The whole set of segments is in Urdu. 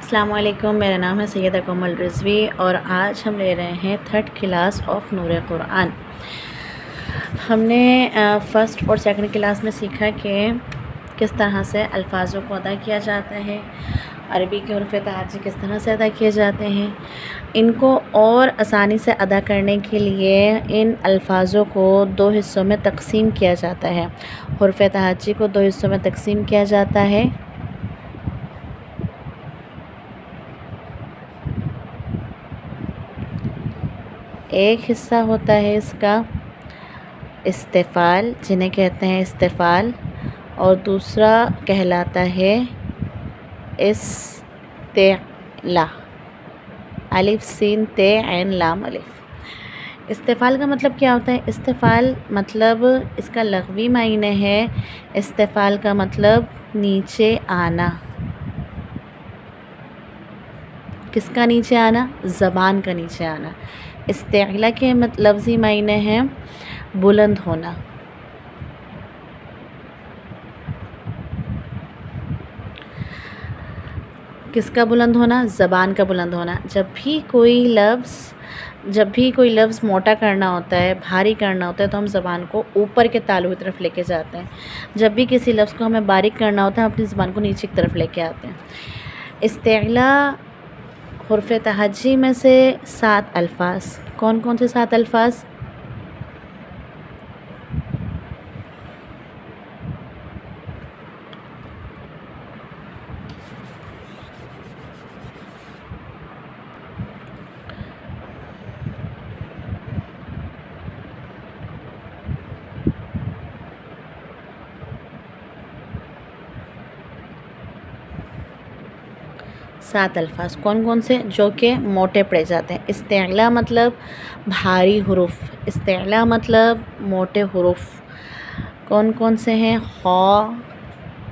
السلام علیکم، میرا نام ہے سیدہ کومل رضوی اور آج ہم لے رہے ہیں 3rd کلاس آف نور قرآن۔ ہم نے فرسٹ اور سیکنڈ کلاس میں سیکھا کہ کس طرح سے الفاظوں کو ادا کیا جاتا ہے، عربی کے حروف تہجی کس طرح سے ادا کیے جاتے ہیں۔ ان کو اور آسانی سے ادا کرنے کے لیے ان الفاظوں کو 2 حصوں میں تقسیم کیا جاتا ہے۔ حروف تہجی کو 2 حصوں میں تقسیم کیا جاتا ہے۔ ایک حصہ ہوتا ہے اس کا استفعال، جنہیں کہتے ہیں استفعال، اور دوسرا کہلاتا ہے استعلا، الف سین تے عین لام الف۔ استفعال کا مطلب کیا ہوتا ہے؟ استفعال مطلب اس کا لغوی معنی ہے، استفعال کا مطلب نیچے آنا۔ کس کا نیچے آنا؟ زبان کا نیچے آنا۔ استعلا کے لفظی معنی ہے بلند ہونا۔ کس کا بلند ہونا؟ زبان کا بلند ہونا۔ جب بھی کوئی لفظ موٹا کرنا ہوتا ہے، بھاری کرنا ہوتا ہے تو ہم زبان کو اوپر کے تالو کی طرف لے کے جاتے ہیں۔ جب بھی کسی لفظ کو ہمیں باریک کرنا ہوتا ہے ہم اپنی زبان کو نیچے کی طرف لے کے آتے ہیں۔ استعلا حروف تہجی میں سے 7 الفاظ۔ کون کون سے 7 الفاظ؟ سات الفاظ کون کون سے؟ جو کہ موٹے پڑے جاتے ہیں۔ استعلا مطلب بھاری حروف، استعلا مطلب موٹے حروف۔ کون کون سے ہیں؟ خا،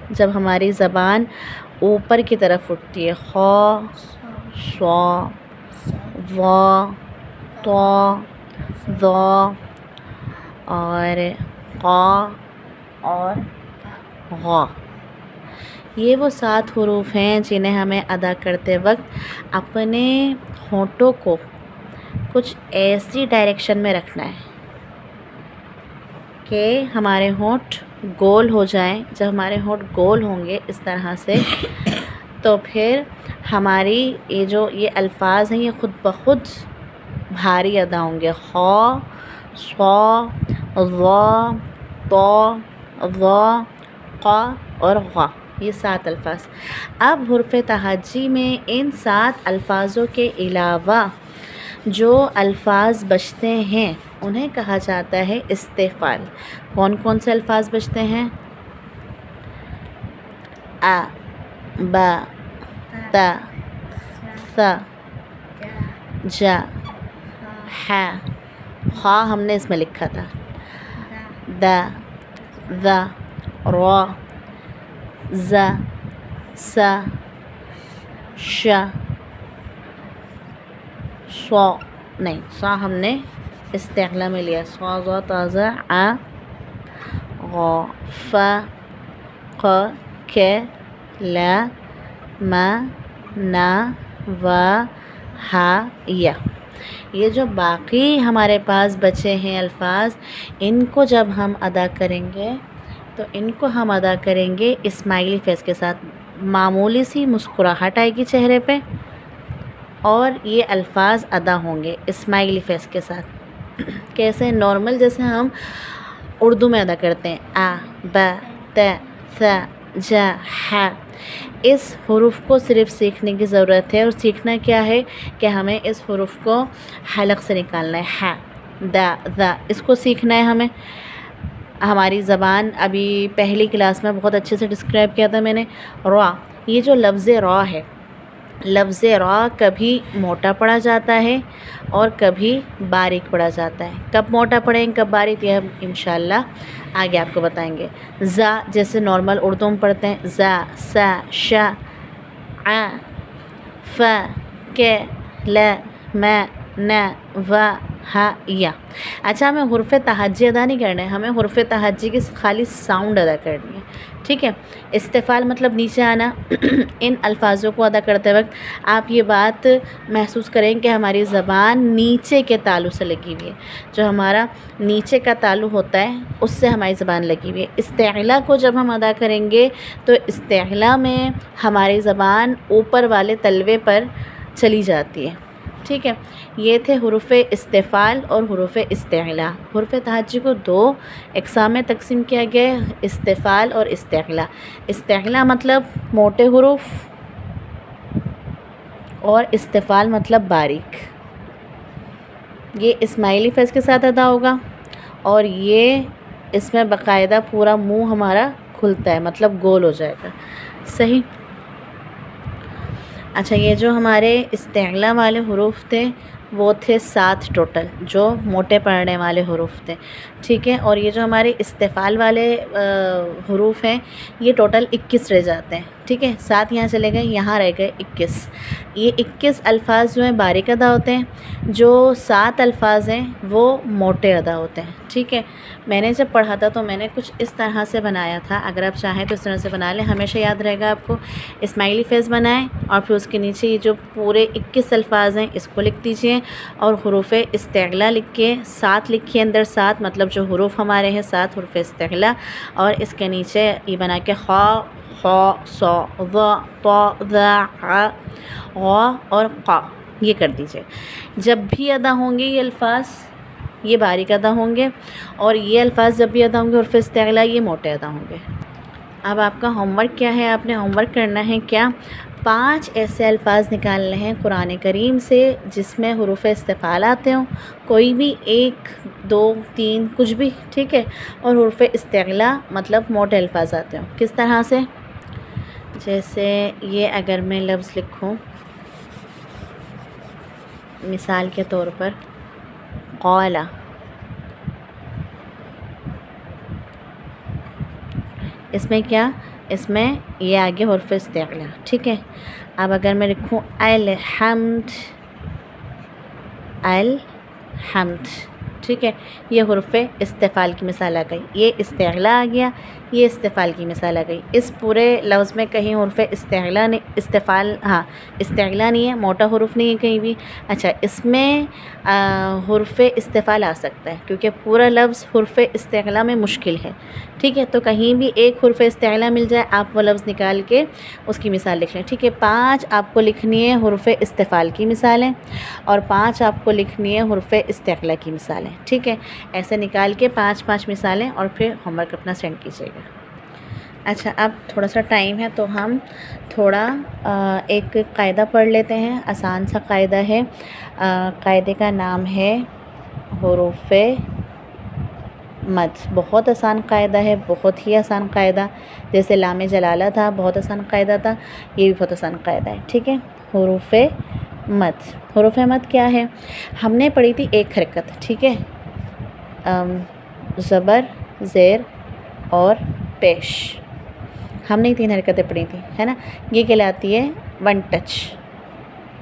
جب ہماری زبان اوپر کی طرف اٹھتی ہے، خا، صا، وا، طا، ظا اور قا اور غا۔ یہ وہ 7 حروف ہیں جنہیں ہمیں ادا کرتے وقت اپنے ہونٹوں کو کچھ ایسی ڈائریکشن میں رکھنا ہے کہ ہمارے ہونٹ گول ہو جائیں۔ جب ہمارے ہونٹ گول ہوں گے اس طرح سے تو پھر ہماری یہ الفاظ ہیں یہ خود بخود بھاری ادا ہوں گے۔ خا، صا، ظا، طا، ظا، قا اور غا، یہ 7 الفاظ۔ اب حروف تہجی میں ان 7 الفاظوں کے علاوہ جو الفاظ بچتے ہیں انہیں کہا جاتا ہے استفعال۔ کون کون سے الفاظ بچتے ہیں؟ ا، ب، ت، ث، ج، ح، خ ہم نے اس میں لکھا تھا، د، ذ، ر، ز، س، ش، ص، نہیں ص ہم نے استعلا میں لیا، ص، ظ، ط، ظ، ع، غ، ف، ق، ک، ل، م، ن، و، ح، ی۔ یہ جو باقی ہمارے پاس بچے ہیں الفاظ، ان کو جب ہم ادا کریں گے تو ان کو ہم ادا کریں گے اسمائلی فیس کے ساتھ۔ معمولی سی مسکراہٹ آئے گی چہرے پہ اور یہ الفاظ ادا ہوں گے اسمائلی فیس کے ساتھ۔ کیسے؟ نارمل جیسے ہم اردو میں ادا کرتے ہیں، ا، ب، ت، ث، ج، ح۔ اس حروف کو صرف سیکھنے کی ضرورت ہے، اور سیکھنا کیا ہے کہ ہمیں اس حروف کو حلق سے نکالنا ہے۔ ح، د، ذ، اس کو سیکھنا ہے ہمیں۔ ہماری زبان ابھی پہلی کلاس میں بہت اچھے سے ڈسکرائب کیا تھا میں نے، را۔ یہ جو لفظ را ہے، لفظ را کبھی موٹا پڑھا جاتا ہے اور کبھی باریک پڑھا جاتا ہے۔ کب موٹا پڑھیں کب باریک یہ ہم انشاءاللہ آگے آپ کو بتائیں گے۔ ز جیسے نارمل اردو میں پڑھتے ہیں، ز، س، ش، ع، ف، ک، ل، م، ن، و، ح، ی۔ اچھا ہمیں حروف تہجی ادا نہیں کرنا ہے، ہمیں حروف تہجی کی خالی ساؤنڈ ادا کرنی ہے۔ ٹھیک ہے. استفال مطلب نیچے آنا. ان الفاظوں کو ادا کرتے وقت آپ یہ بات محسوس کریں کہ ہماری زبان نیچے کے تالو سے لگی ہوئی ہے. جو ہمارا نیچے کا تالو ہوتا ہے اس سے ہماری زبان لگی ہوئی ہے. استعلا کو جب ہم ادا کریں گے تو استعلا میں ہماری زبان اوپر والے تلوے پر چلی جاتی ہے. ٹھیک ہے. یہ تھے حروف استفال اور حروف استعلا. حروف تہجی کو 2 اقسام میں تقسیم کیا گیا ہے، استفال اور استعلا. استعلا مطلب موٹے حروف اور استفال مطلب باریک. یہ اسماعیلی فیض کے ساتھ ادا ہوگا اور یہ اس میں باقاعدہ پورا منہ ہمارا کھلتا ہے، مطلب گول ہو جائے گا. صحیح. اچھا، یہ جو ہمارے استعلا والے حروف تھے وہ تھے 7 ٹوٹل، جو موٹے پڑھنے والے حروف تھے. ٹھیک ہے. اور یہ جو ہمارے استفال والے حروف ہیں یہ ٹوٹل 21 رہ جاتے ہیں. ٹھیک ہے. 7 یہاں چلے گئے، یہاں رہ گئے 21. یہ 21 الفاظ جو ہیں باریک ادا ہوتے ہیں، جو 7 الفاظ ہیں وہ موٹے ادا ہوتے ہیں. ٹھیک ہے. میں نے جب پڑھا تھا تو میں نے کچھ اس طرح سے بنایا تھا، اگر آپ چاہیں تو اس طرح سے بنا لیں، ہمیشہ یاد رہے گا آپ کو. اسماعیلی فیض بنائیں اور پھر اس کے نیچے یہ جو پورے 21 الفاظ ہیں اس کو لکھ دیجئے اور حروف استعلا لکھ کے 7 لکھیے، اندر 7 مطلب جو حروف ہمارے ہیں 7 حروف استعلا، اور اس کے نیچے یہ بنا کے خ خ ص ض ط ظ ع غ اور ق یہ کر دیجئے. جب بھی ادا ہوں گے یہ الفاظ یہ باریک ادا ہوں گے، اور یہ الفاظ جب بھی ادا ہوں گے حروف استعلا یہ موٹے ادا ہوں گے. اب آپ کا ہوم ورک کیا ہے؟ آپ نے ہوم ورک کرنا ہے کیا؟ 5 ایسے الفاظ نکالنے ہیں قرآن کریم سے جس میں حروف استفال آتے ہوں، کوئی بھی 1 2 3 کچھ بھی. ٹھیک ہے. اور حروف استعلا مطلب موٹے الفاظ آتے ہوں. کس طرح سے؟ جیسے یہ اگر میں لفظ لکھوں مثال کے طور پر قال، اس میں کیا؟ اس میں یہ آگے حرف استعلا. ٹھیک ہے. اب اگر میں لکھوں الحمد، الحمد، ٹھیک ہے، یہ حرف استفال کی مثال آ گئی. یہ استعلا آ گیا، یہ استفال کی مثال آ گئی. اس پورے لفظ میں کہیں حرف استعلا نہیں، استعلا نہیں ہے، موٹا حرف نہیں ہے کہیں بھی. اچھا، اس میں حرف استفال آ سکتا ہے کیونکہ پورا لفظ حرف استعلا میں مشکل ہے. ٹھیک ہے. تو کہیں بھی ایک حرف استعلا مل جائے آپ وہ لفظ نکال کے اس کی مثال لکھ لیں. ٹھیک ہے. 5 آپ کو لکھنی ہے حرف استفال کی مثالیں اور 5 آپ کو لکھنی ہے حرف استعلا کی مثالیں. ٹھیک ہے. ایسے نکال کے 5 مثالیں اور پھر ہوم ورک اپنا سینڈ کیجیے گا. اچھا، اب تھوڑا سا ٹائم ہے تو ہم تھوڑا ایک قاعدہ پڑھ لیتے ہیں. آسان سا قاعدہ ہے. قاعدے کا نام ہے حروف مد. بہت آسان قاعدہ ہے، بہت ہی آسان قاعدہ. جیسے لام جلالہ تھا، بہت آسان قاعدہ تھا، یہ بھی بہت آسان قاعدہ ہے. ٹھیک ہے. حروف مد. حروف مد کیا ہے؟ ہم نے پڑھی تھی ایک حرکت. ٹھیک ہے. زبر، زیر اور پیش، ہم نے 3 حرکتیں پڑھی تھیں، ہے نا. یہ کہلاتی ہے 1 ٹچ.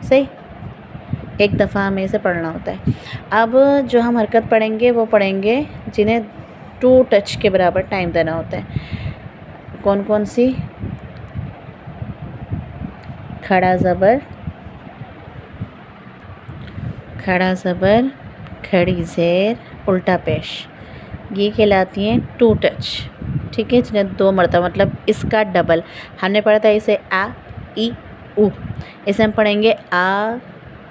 صحیح. ایک دفعہ ہمیں اسے پڑھنا ہوتا ہے. اب جو ہم حرکت پڑھیں گے وہ پڑھیں گے جنہیں 2 ٹچ کے برابر ٹائم دینا ہوتا ہے. کون کون سی؟ کھڑا زبر، کھڑا زبر، کھڑی زیر، الٹا پیش، یہ کہلاتی ہیں 2 ٹچ. ٹھیک ہے. جنہیں 2 مرتبہ مطلب اس کا ڈبل. ہم نے پڑھا تھا اسے آ ای او، اسے ہم پڑھیں گے آ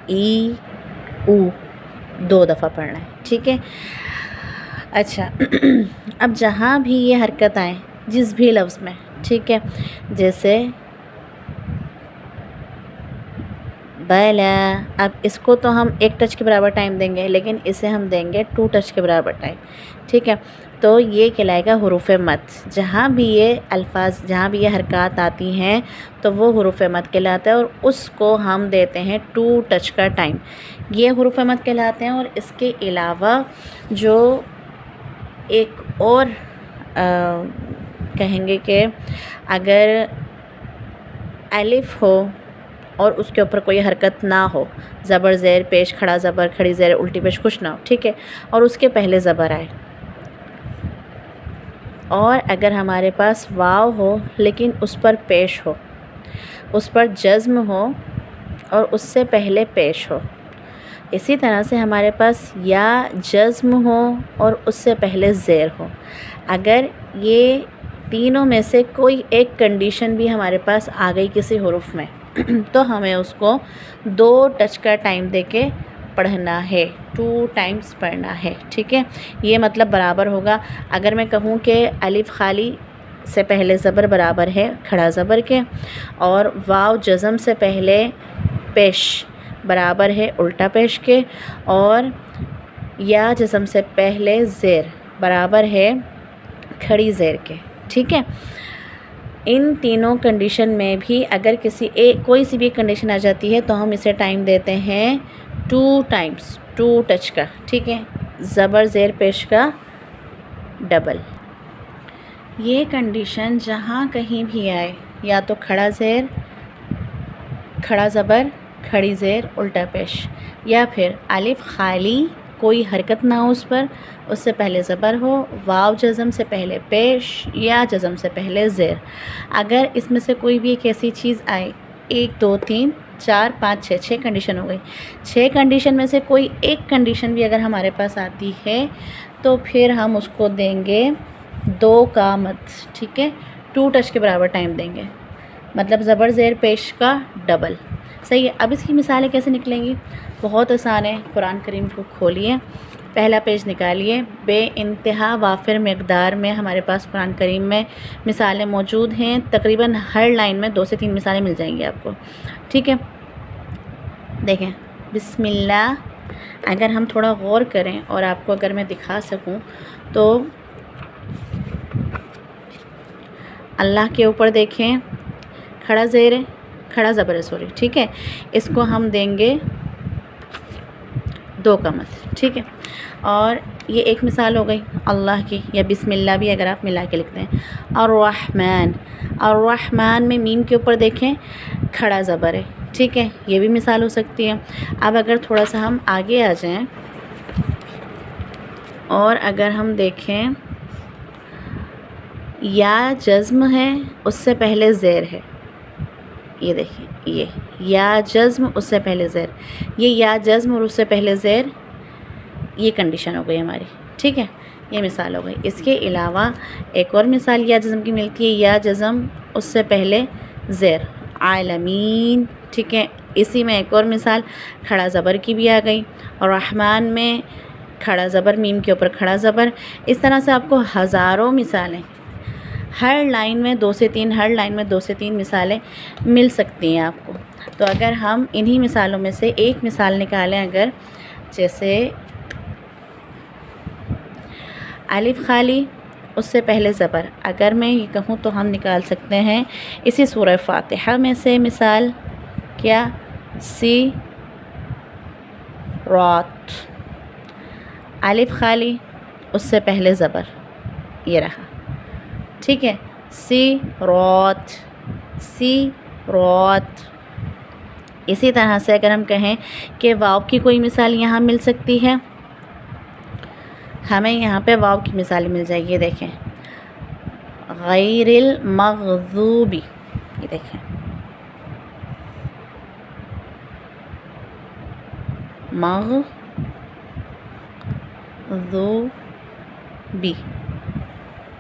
ای او، 2 دفعہ پڑھنا ہے. ٹھیک ہے. اچھا، اب جہاں بھی یہ حرکت آئیں جس بھی لفظ میں، ٹھیک ہے، جیسے بلا، اب اس کو تو ہم 1 ٹچ کے برابر ٹائم دیں گے لیکن اسے ہم دیں گے 2 ٹچ کے برابر ٹائم. ٹھیک ہے. تو یہ کہلائے گا حروف مد. جہاں بھی یہ الفاظ، جہاں بھی یہ حرکات آتی ہیں تو وہ حروف مد کہلاتا ہے اور اس کو ہم دیتے ہیں 2 ٹچ کا ٹائم. یہ حروف مد کہلاتے ہیں. اور اس کے علاوہ جو ایک اور کہیں گے کہ اگر الف ہو اور اس کے اوپر کوئی حرکت نہ ہو، زبر زیر پیش، کھڑا زبر کھڑی زیر الٹی پیش کچھ نہ ہو، ٹھیک ہے، اور اس کے پہلے زبر آئے اور اگر ہمارے پاس واو ہو لیکن اس پر پیش ہو، اس پر جزم ہو اور اس سے پہلے پیش ہو. اسی طرح سے ہمارے پاس یا جزم ہو اور اس سے پہلے زیر ہو. اگر یہ تینوں میں سے کوئی ایک کنڈیشن بھی ہمارے پاس آ گئی کسی حرف میں تو ہمیں اس کو 2 ٹچ کا ٹائم دے کے پڑھنا ہے، 2 ٹائمز پڑھنا ہے. ٹھیک ہے، یہ مطلب برابر ہوگا. اگر میں کہوں کہ الف خالی سے پہلے زبر برابر ہے کھڑا زبر کے، اور واو جزم سے پہلے پیش برابر ہے الٹا پیش کے، اور یا جزم سے پہلے زیر برابر ہے کھڑی زیر کے. ٹھیک ہے، ان تینوں کنڈیشن میں بھی اگر کوئی سی بھی کنڈیشن آ جاتی ہے تو ہم اسے ٹائم دیتے ہیں 2 ٹائمز، 2 ٹچ کا. ٹھیک ہے، زبر زیر پیش کا ڈبل. یہ کنڈیشن جہاں کہیں بھی آئے، یا تو کھڑا زیر، کھڑا زبر، کھڑی زیر، الٹا پیش، یا پھر الف خالی کوئی حرکت نہ ہو اس پر، اس سے پہلے زبر ہو، واو جزم سے پہلے پیش، یا جزم سے پہلے زیر. اگر اس میں سے کوئی بھی ایک ایسی چیز آئے، 1 2 3 4 5 6 6 کنڈیشن ہو گئی، 6 کنڈیشن میں سے کوئی ایک کنڈیشن بھی اگر ہمارے پاس آتی ہے تو پھر ہم اس کو دیں گے 2 کا مد. ٹھیک ہے، 2 ٹچ کے برابر ٹائم دیں گے، مطلب زبر زیر پیش کا ڈبل. صحیح ہے. اب اس کی مثالیں کیسے نکلیں گی؟ بہت آسان ہے. قرآن کریم کو کھولیے، پہلا پیج نکالیے. بے انتہا وافر مقدار میں ہمارے پاس قرآن کریم میں مثالیں موجود ہیں. تقریباً ہر لائن میں 2 سے 3 مثالیں مل جائیں گی آپ کو. ٹھیک ہے، دیکھیں بسم اللہ. اگر ہم تھوڑا غور کریں اور آپ کو اگر میں دکھا سکوں تو اللہ کے اوپر دیکھیں، کھڑا زیر ہے، کھڑا زبر ہے، سوری. ٹھیک ہے، اس کو ہم دیں گے 2 کا مد. ٹھیک ہے، اور یہ ایک مثال ہو گئی اللہ کی، یا بسم اللہ بھی اگر آپ ملا کے لکھتے ہیں. الرحمن، الرحمن میں میم کے اوپر دیکھیں کھڑا زبر ہے. ٹھیک ہے، یہ بھی مثال ہو سکتی ہے. اب اگر تھوڑا سا ہم آگے آ جائیں اور اگر ہم دیکھیں یا جزم ہے اس سے پہلے زیر ہے، یہ دیکھیں، یہ یا جزم اس سے پہلے زیر، یہ یا جزم اور اس سے پہلے زیر، یہ کنڈیشن ہو گئی ہماری. ٹھیک ہے، یہ مثال ہو گئی. اس کے علاوہ ایک اور مثال یا جزم کی ملتی ہے، یا جزم اس سے پہلے زیر، عالمین. ٹھیک ہے، اسی میں ایک اور مثال کھڑا زبر کی بھی آ گئی، اور رحمان میں کھڑا زبر، میم کے اوپر کھڑا زبر. اس طرح سے آپ کو ہزاروں مثالیں ہر لائن میں 2 سے 3، ہر لائن میں 2 سے 3 مثالیں مل سکتی ہیں آپ کو. تو اگر ہم انہی مثالوں میں سے ایک مثال نکالیں، اگر جیسے الف خالی اس سے پہلے زبر، اگر میں یہ کہوں تو ہم نکال سکتے ہیں اسی سورہ فاتحہ میں سے مثال، کیا؟ سی رات، الف خالی اس سے پہلے زبر، یہ رہا. ٹھیک ہے، سی رات، سی رات. اسی طرح سے اگر ہم کہیں کہ واو کی کوئی مثال یہاں مل سکتی ہے، ہمیں یہاں پہ واو کی مثال مل جائے گی. یہ دیکھیں غیر المغضوبی، یہ دیکھیں مغضوبی،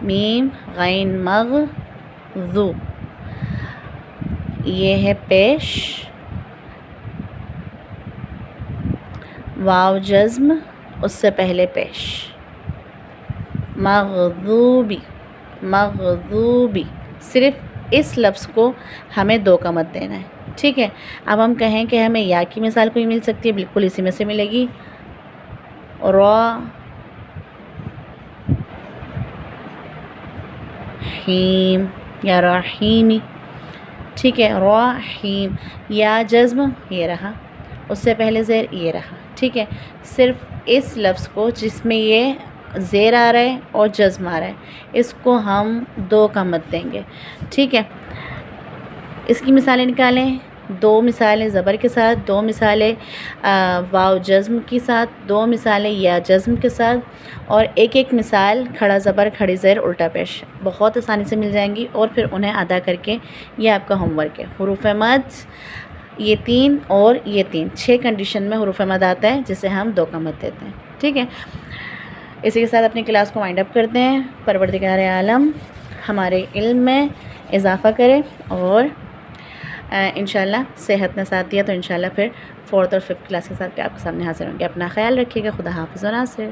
میم غین مغضو، یہ ہے پیش، واو جزم اس سے پہلے پیش، مغضوبی، مغضوبی. صرف اس لفظ کو ہمیں 2 کا مد دینا ہے. ٹھیک ہے، اب ہم کہیں کہ ہمیں یا کی مثال کوئی مل سکتی ہے، بالکل اسی میں سے ملے گی، رحیم یا رحیمی. ٹھیک ہے، رحیم، یا جزم یہ رہا، اس سے پہلے زیر یہ رہا. ٹھیک ہے، صرف اس لفظ کو جس میں یہ زیر آ رہا ہے اور جزم آ رہا ہے، اس کو ہم 2 کا مد دیں گے. ٹھیک ہے، اس کی مثالیں نکالیں. دو مثالیں زبر کے ساتھ، دو مثالیں واو جزم کے ساتھ، دو مثالیں یا جزم کے ساتھ، اور ایک ایک مثال کھڑا زبر کھڑی زیر الٹا پیش بہت آسانی سے مل جائیں گی، اور پھر انہیں ادا کر کے یہ آپ کا ہوم ورک ہے۔ حروف مد یہ 3 اور یہ 3 6 کنڈیشن میں حروف مد آتا ہے جسے ہم 2 کا مد دیتے ہیں، ٹھیک ہے۔ اسی کے ساتھ اپنی کلاس کو وائنڈ اپ کرتے ہیں۔ پروردگار عالم ہمارے علم میں اضافہ کرے، اور انشاءاللہ صحت نے ساتھ دیا تو انشاءاللہ پھر 4th اور 5th کلاس کے ساتھ آپ کے سامنے حاضر ہوں گے۔ اپنا خیال رکھیے گا۔ خدا حافظ و ناصر۔